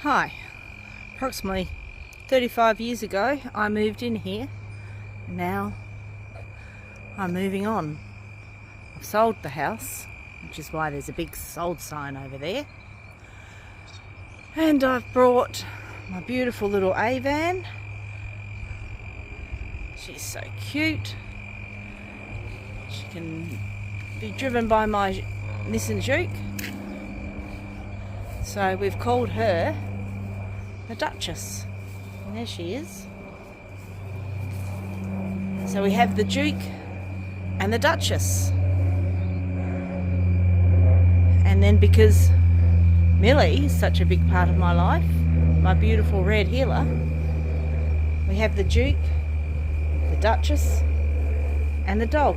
Hi, approximately 35 years ago I moved in here. Now I'm moving on. I've sold the house, which is why there's a big sold sign over there. And I've brought my beautiful little Avan. She's so cute. She can be driven by my Nissan Juke. So we've called her the Duchess. And there she is. So we have the Duke and the Duchess. And then because Millie is such a big part of my life, my beautiful red healer, we have the Duke, the Duchess and the dog.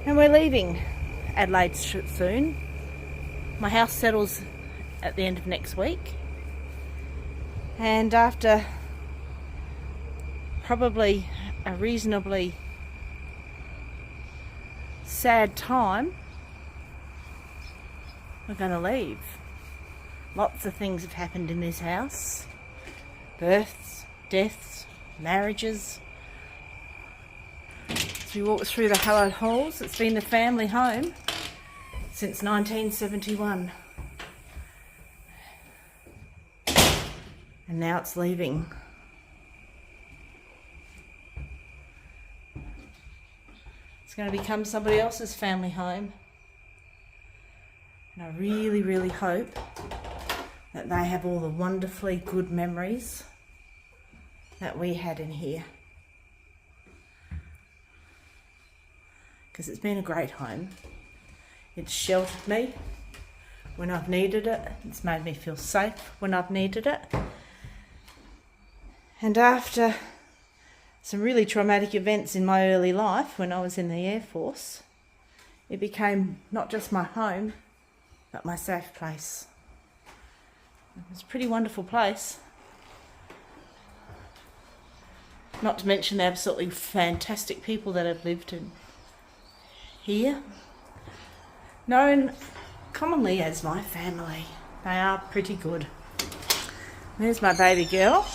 And we're leaving Adelaide soon. My house settles at the end of next week. And after probably a reasonably sad time, we're going to leave. Lots of things have happened in this house. Births, deaths, marriages. As we walk through the hallowed halls, it's been the family home since 1971. And now it's leaving. It's going to become somebody else's family home. And I really, really hope that they have all the wonderfully good memories that we had in here. Because it's been a great home. It's sheltered me when I've needed it. It's made me feel safe when I've needed it. And after some really traumatic events in my early life when I was in the Air Force, it became not just my home, but my safe place. It was a pretty wonderful place. Not to mention the absolutely fantastic people that have lived in here, known commonly as my family. They are pretty good. There's my baby girl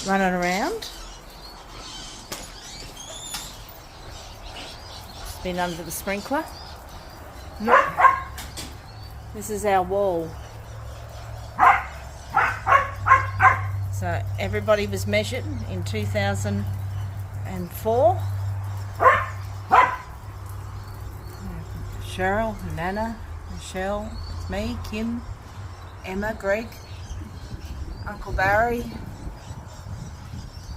running around. She's been under the sprinkler. This is our wall. So everybody was measured in 2004. Cheryl, Nana, Michelle, it's me, Kim, Emma, Greg, Uncle Barry,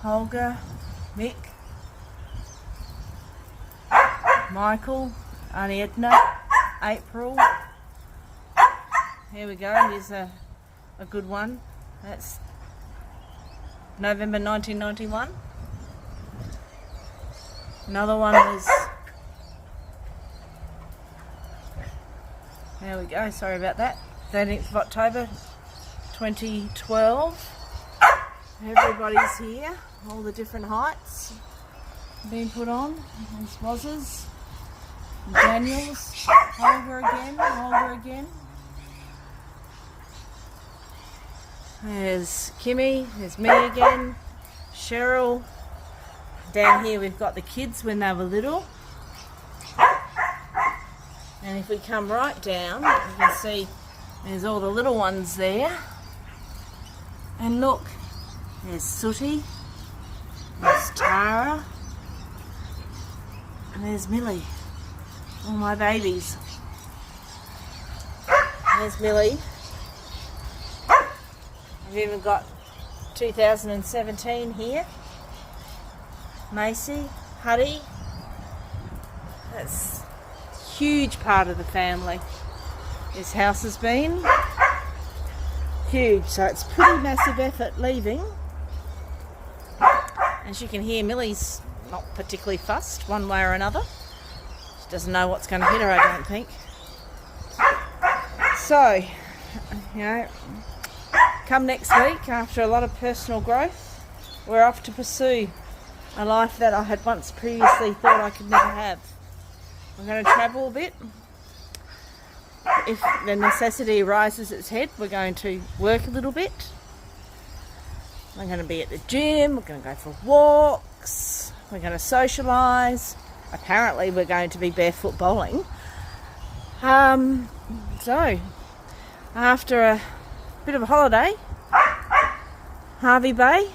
Holger, Mick, Michael, Auntie Edna, April. Here we go, here's a good one. That's November 1991. Another one was, there we go, sorry about that, 13th of October 2012. Everybody's here, all the different heights being put on. There's Waz's, Daniel's, Holger again. There's Kimmy, there's me again, Cheryl. Down here we've got the kids when they were little. And if we come right down, you can see there's all the little ones there. And look, there's Sooty, there's Tara, and there's Millie, all my babies. There's Millie. I've even got 2017 here. Macy, Huddy. That's a huge part of the family. This house has been huge, so it's pretty massive effort leaving. As you can hear, Millie's not particularly fussed one way or another. She doesn't know what's going to hit her, I don't think. So, you know, come next week, after a lot of personal growth, we're off to pursue a life that I had once previously thought I could never have. We're going to travel a bit. if the necessity rises its head, we're going to work a little bit. We're going to be at the gym, we're going to go for walks, we're going to socialise. Apparently we're going to be barefoot bowling. So, after a bit of a holiday, Harvey Bay,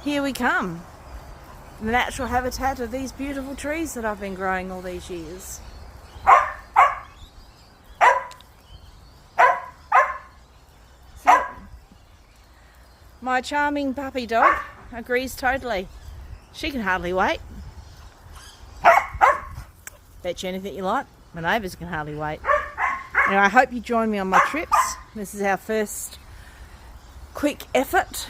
here we come. The natural habitat of these beautiful trees that I've been growing all these years. So, my charming puppy dog agrees totally. She can hardly wait. Bet you anything you like, my neighbours can hardly wait. Anyway, I hope you join me on my trips. This is our first quick effort.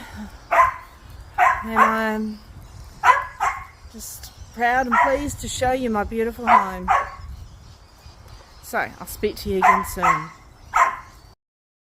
And I'm just proud and pleased to show you my beautiful home. So, I'll speak to you again soon.